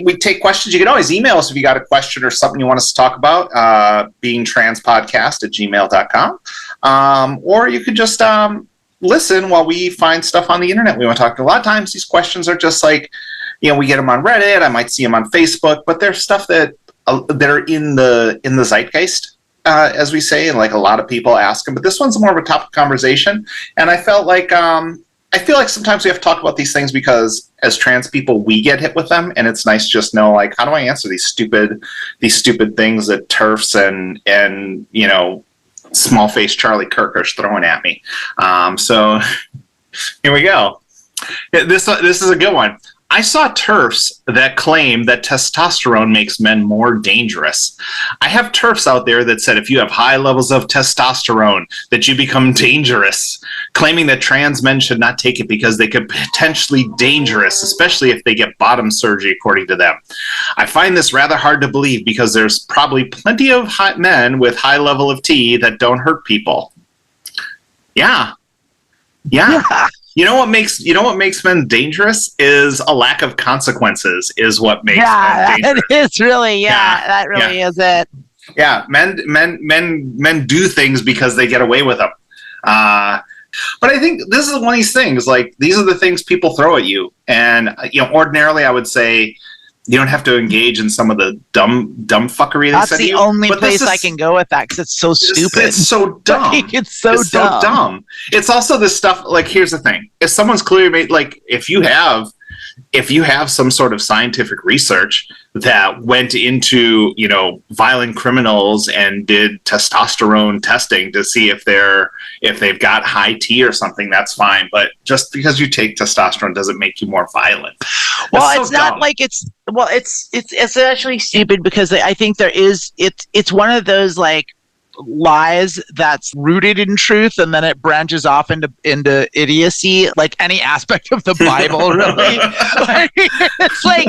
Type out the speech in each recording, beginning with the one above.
We take questions. You can always email us if you got a question or something you want us to talk about, beingtranspodcast@gmail.com. Or you could just listen while we find stuff on the internet we want to talk to. A lot of times these questions are just like, we get them on Reddit. I might see them on Facebook, but there's stuff that are in the zeitgeist, as we say, and like a lot of people ask them. But this one's more of a topic conversation, and I feel like sometimes we have to talk about these things because as trans people we get hit with them, and it's nice to just know, like, how do I answer these stupid things that TERFs and small face Charlie Kirk are throwing at me. So here we go. This is a good one. I saw TERFs that claim that testosterone makes men more dangerous. I have TERFs out there that said if you have high levels of testosterone, that you become dangerous, claiming that trans men should not take it because they could potentially dangerous, especially if they get bottom surgery, according to them. I find this rather hard to believe because there's probably plenty of hot men with high level of T that don't hurt people. Yeah. You know what makes men dangerous is a lack of consequences is what makes men dangerous. It is really, that really is it. Yeah, men do things because they get away with them. But I think this is one of these things, like, these are the things people throw at you. And, ordinarily I would say you don't have to engage in some of the dumb fuckery they said to you. That's the only place I can go with that, because it's so stupid. It's so dumb. It's so dumb. It's also this stuff, like, here's the thing. If someone's clearly made, like, if you have some sort of scientific research that went into, violent criminals and did testosterone testing to see if they've got high T or something, that's fine. But just because you take testosterone doesn't make you more violent. Well, it's not like it's actually stupid, because I think it's one of those, like, lies that's rooted in truth, and then it branches off into idiocy, like any aspect of the Bible, really. It's like,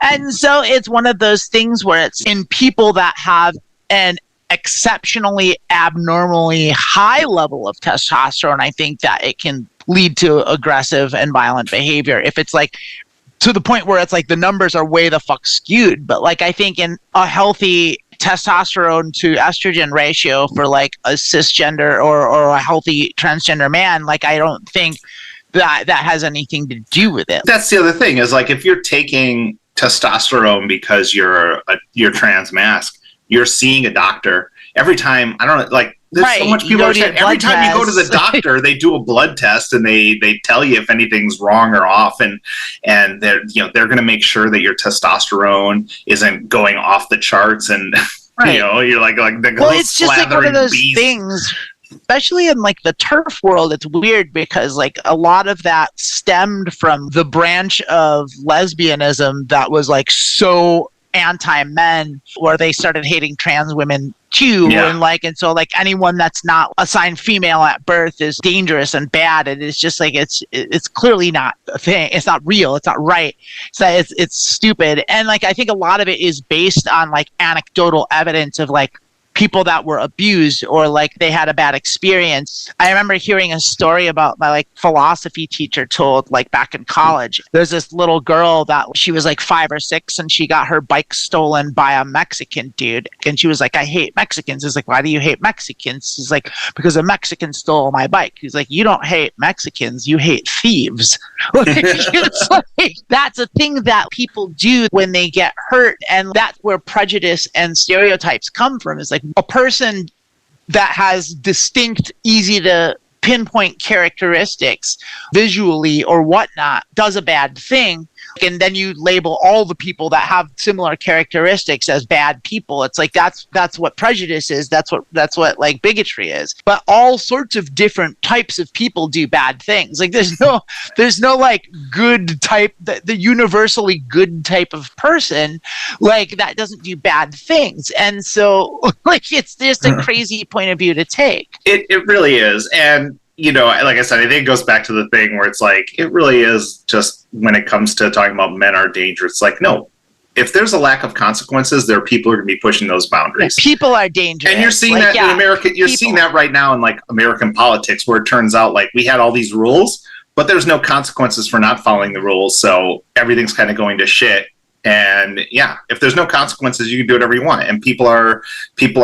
and so it's one of those things where it's in people that have an exceptionally abnormally high level of testosterone. I think that it can lead to aggressive and violent behavior if it's like to the point where it's like the numbers are way the fuck skewed. But like, I think in a healthy testosterone to estrogen ratio for like a cisgender or a healthy transgender man, like, I don't think that has anything to do with it. That's the other thing, is like, if you're taking testosterone because you're trans mask, you're seeing a doctor every time. I don't know, like, there's so much people are saying every time you go to the doctor, they do a blood test and they tell you if anything's wrong or off, and they're going to make sure that your testosterone isn't going off the charts, and you're like the it's just like one of those things, especially in like the TERF world. It's weird because like a lot of that stemmed from the branch of lesbianism that was like so anti-men, where they started hating trans women too. And so like anyone that's not assigned female at birth is dangerous and bad, and it's just like it's clearly not a thing. It's not real. It's not right. So it's stupid. And like, I think a lot of it is based on like anecdotal evidence of like people that were abused or like they had a bad experience. I remember hearing a story about my like philosophy teacher told, like, back in college, there's this little girl that she was like 5 or 6 and she got her bike stolen by a Mexican dude. And she was like, I hate Mexicans. He's like, why do you hate Mexicans? She's like, because a Mexican stole my bike. He's like, you don't hate Mexicans, you hate thieves. It's like, that's a thing that people do when they get hurt. And that's where prejudice and stereotypes come from. Is like, a person that has distinct, easy to pinpoint characteristics visually or whatnot does a bad thing, and then you label all the people that have similar characteristics as bad people. It's like that's what prejudice is. That's what like bigotry is. But all sorts of different types of people do bad things. Like there's no like good type, the universally good type of person like that doesn't do bad things. And so like it's just a crazy point of view to take. It really is. And like I said, I think it goes back to the thing where it's like, it really is just when it comes to talking about men are dangerous. It's like, no, if there's a lack of consequences, there are people who are going to be pushing those boundaries. People are dangerous. And you're seeing that in America. You're seeing that right now in like American politics, where it turns out like we had all these rules, but there's no consequences for not following the rules. So everything's kind of going to shit. And yeah, if there's no consequences, you can do whatever you want. And people are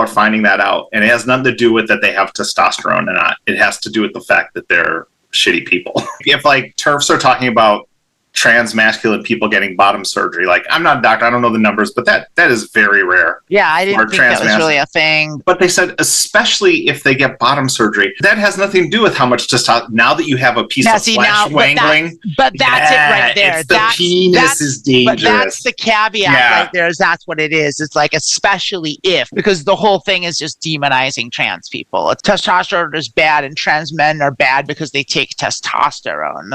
finding that out. And it has nothing to do with that they have testosterone or not. It has to do with the fact that they're shitty people. If like TERFs are talking about trans masculine people getting bottom surgery, like, I'm not a doctor, I don't know the numbers, but that is very rare. Yeah, I didn't think that was really a thing. But they said especially if they get bottom surgery, that has nothing to do with how much testosterone. Now that you have a piece of flesh wangling, but that's it right there. The penis is dangerous. But that's the caveat right there. Is that's what it is. It's like especially if, because the whole thing is just demonizing trans people. Testosterone is bad, and trans men are bad because they take testosterone,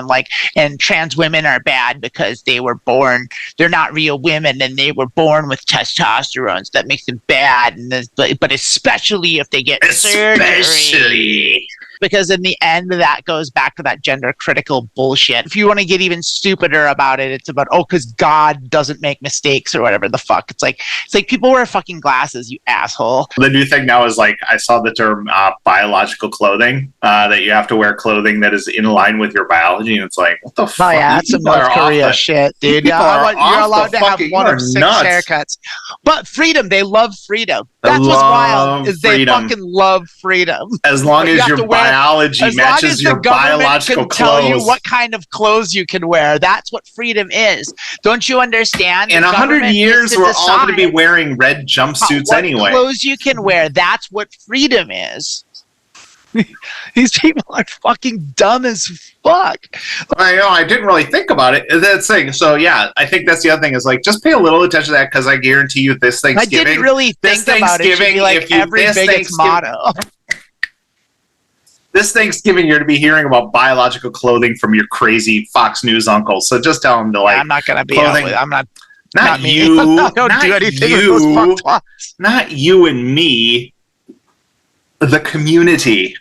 and trans women are bad because they were born, they're not real women and they were born with testosterone, so that makes them bad. But especially if they get surgery. Because in the end, that goes back to that gender critical bullshit. If you want to get even stupider about it, it's about, because God doesn't make mistakes or whatever the fuck. It's like people wear fucking glasses, you asshole. The new thing now is like, I saw the term biological clothing, that you have to wear clothing that is in line with your biology. And it's like, what the fuck? Oh yeah, that's some North Korea shit, dude. You're allowed to have one of 6 haircuts. But freedom, they love freedom. That's what's wild, is they fucking love freedom. As long as your biology matches your biological clothes. Tell you what kind of clothes you can wear. That's what freedom is. Don't you understand? In 100 years, we're all going to be wearing red jumpsuits anyway. What clothes you can wear. That's what freedom is. These people are fucking dumb as fuck. I know. I didn't really think about it. That's the thing. So yeah, I think that's the other thing is like, just pay a little attention to that, because I guarantee you this Thanksgiving. I didn't really think about it. It should be like every bigot's motto. This Thanksgiving, you're to be hearing about biological clothing from your crazy Fox News uncles. So just tell them to like. I'm not gonna be. I'm not. Not you. I don't do anything with those fuck talks. Not you and me. The community.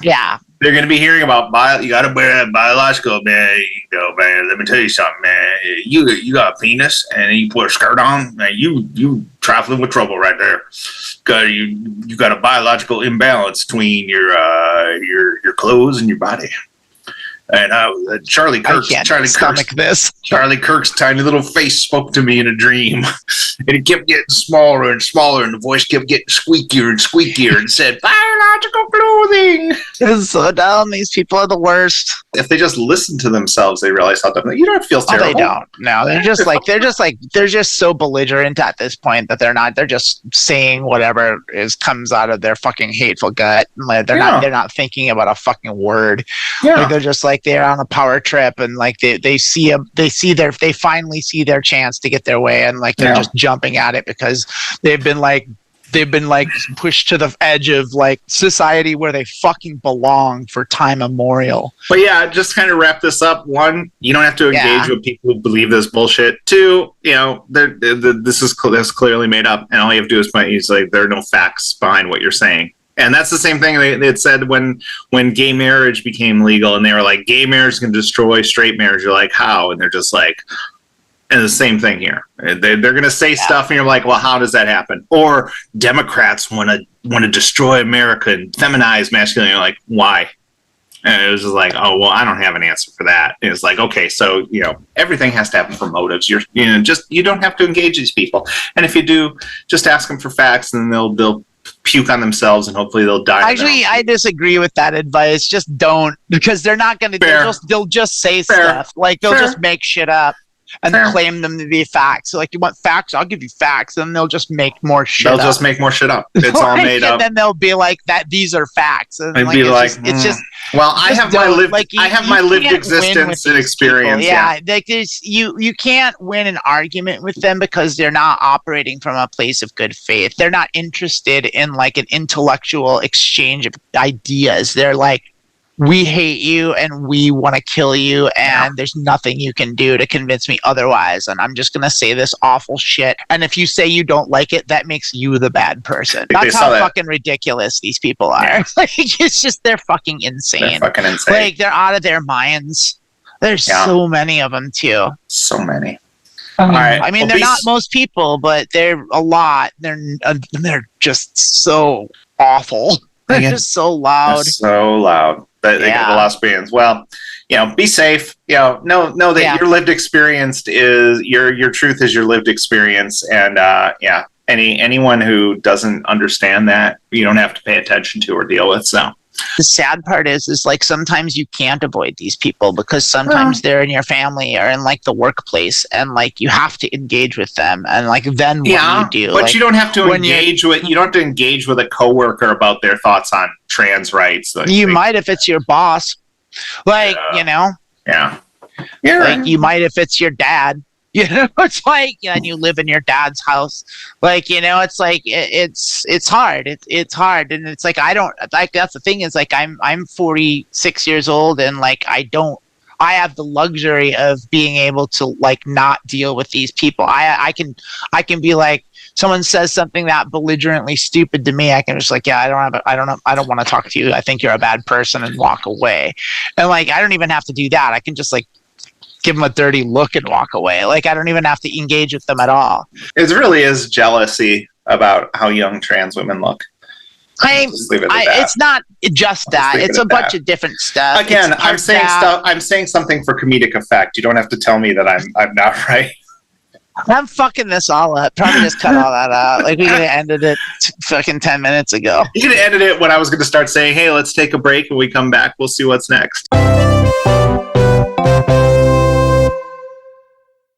Yeah. They're going to be hearing about you got to wear biological, man. You know, man, let me tell you something, man. You got a penis and you put a skirt on, man, you trifling with trouble right there. Cause you got a biological imbalance between your clothes and your body. And Charlie Kirk's tiny little face spoke to me in a dream, and it kept getting smaller and smaller, and the voice kept getting squeakier and squeakier, and said, "Biological clothing." It's so dumb. These people are the worst. If they just listen to themselves, they realize how dumb. You don't feel terrible. They don't. No, they're just so belligerent at this point that they're not. They're just saying whatever comes out of their fucking hateful gut. They're not thinking about a fucking word. Yeah. Like, they're just like, they're on a power trip, and like they finally see their chance to get their way, and like they're just jumping at it because they've been pushed to the edge of like society where they fucking belong for time immemorial. But yeah, just kind of wrap this up. 1, you don't have to engage with people who believe this bullshit. 2, this is clearly made up, and all you have to do is like, there are no facts behind what you're saying. And that's the same thing they had said when gay marriage became legal, and they were like, gay marriage can destroy straight marriage. You're like, how? And they're just like, and the same thing here. They're going to say stuff, and you're like, well, how does that happen? Or Democrats want to destroy America and feminize masculinity. You're like, why? And it was just like, oh, well, I don't have an answer for that. And it's like, okay, so everything has to happen for motives. You don't have to engage these people, and if you do, just ask them for facts, and then they'll puke on themselves, and hopefully they'll die. Actually, I disagree with that advice. Just don't, because they're not going to. They'll just say stuff, like they'll just make shit up and claim them to be facts. So like, you want facts? I'll give you facts, and they'll just make more shit up. They'll just make more shit up. It's all made up. And then they'll be like, that these are facts. And like, it's just well, I have my lived existence and experience. People. Yeah, like you can't win an argument with them because they're not operating from a place of good faith. They're not interested in like an intellectual exchange of ideas. They're like, we hate you and we want to kill you, and there's nothing you can do to convince me otherwise, and I'm just going to say this awful shit, and if you say you don't like it, that makes you the bad person. That's how fucking ridiculous these people are. Yeah. Like, it's just, they're fucking insane. They're fucking insane. Like, they're out of their minds. There's so many of them too. So many. All right. I mean, they're not most people, but they're a lot. They're just so awful. They're just so loud. So loud. They get the last bands. Well, be safe. Know that your lived experience is your truth is your lived experience, and anyone who doesn't understand that, you don't have to pay attention to or deal with. So the sad part is like sometimes you can't avoid these people because sometimes they're in your family or in like the workplace, and like you have to engage with them, and like then what do you do? But like, you don't have to engage with a coworker about their thoughts on trans rights. You might if it's your boss, like Yeah. Like you might if it's your dad. It's like, and you live in your dad's house. Like, it's like it's hard. It's hard, and it's like I don't like. That's the thing is like I'm 46 years old, and like I have the luxury of being able to like not deal with these people. I can be like, someone says something that belligerently stupid to me, I can just like, I don't want to talk to you. I think you're a bad person, and walk away. And like I don't even have to do that. I can just like give them a dirty look and walk away. Like I don't even have to engage with them at all. It really is jealousy about how young trans women look. It's not just that. It's a bunch of different stuff. Again, I'm saying something for comedic effect. You don't have to tell me that I'm not right. I'm fucking this all up. Probably just cut all that out. Like we could have ended it fucking 10 minutes ago. You could have ended it when I was going to start saying, "Hey, let's take a break. When we come back, we'll see what's next."